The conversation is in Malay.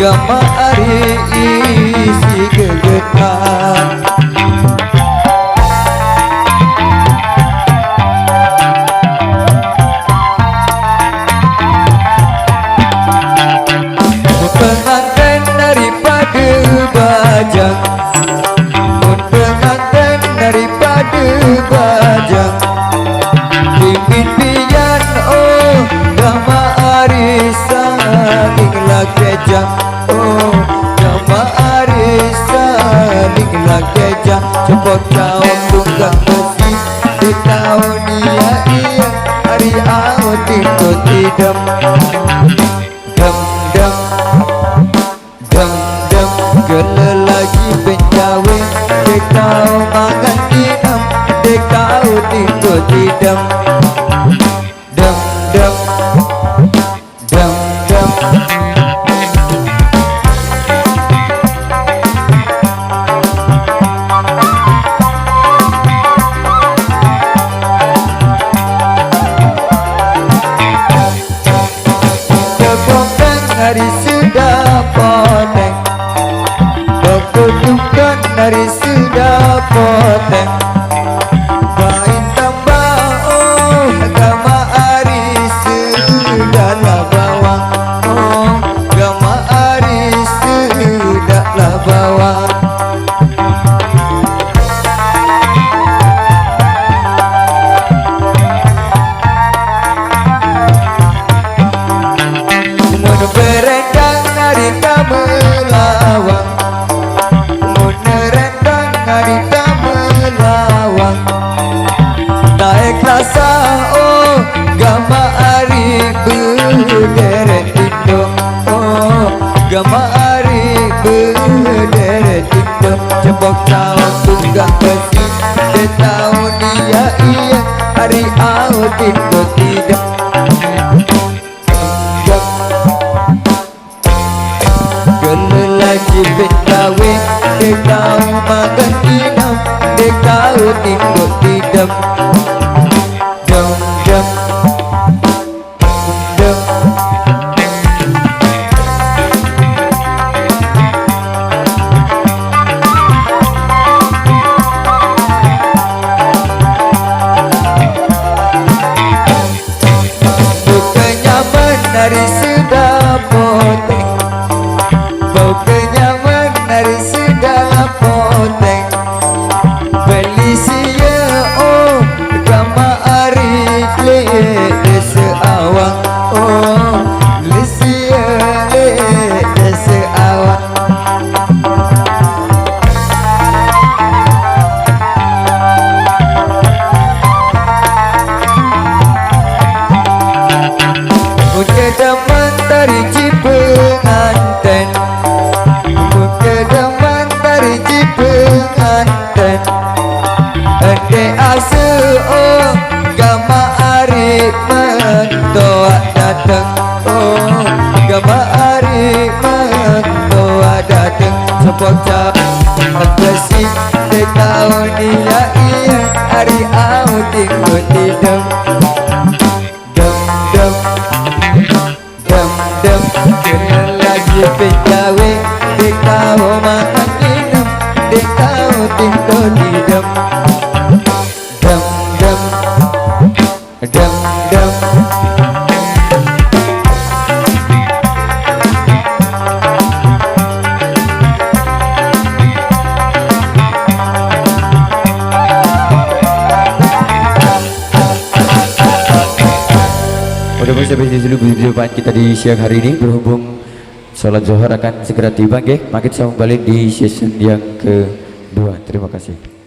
gama ari isi gegetan. Pengantin daripada bajang, pengantin daripada bajang, pimpin oh gama arisan inglah kejang, oh gama arisan inglah kejang. Cepot kau tunggang besi di tahun dia iya hari awal itu tidak dam dam dam dam gele lagi penjawe dek kau makan dinam dek kau itu tidak dam dam dam dam. Hari sudah poteng, kedudukan hari sudah poteng. Main tambah oh gama hari sudahlah bawang, oh gama hari sudahlah bawang. Berendang harita melawang, menerendang harita melawang. Naik rasa oh gama ari berderet Indo, oh gama ari berderet Indo. Cepok cawan tunggang besi di tahun dia iya hari awal Indo tidak. Lagi betawe dek kau makan dinam dek kau tinduk tidam dam dam dam. Bukannya menari sudah poteng, kenyaman dari segala poteng. Felicia oh gama ari le seawang, oh Felicia le seawang. Udah daman dari pengantin, kedeman dari pengantin. Ede ase oh gama ari mentoa dateng, oh gama ari mentoa dateng. Sepok cawan besi di tahun dia iya hari awal tinggu tidam dam dam dam dam. Kena lagi penjawe dek kau makan dinam dek kau tinggal tidam dam dam dam dam. Mudah-mudahan sampai di sini perjumpaan kita di siang hari ini. Berhubung sholat zuhur akan segera tiba, makin sama balik di season yang kedua. Terima kasih.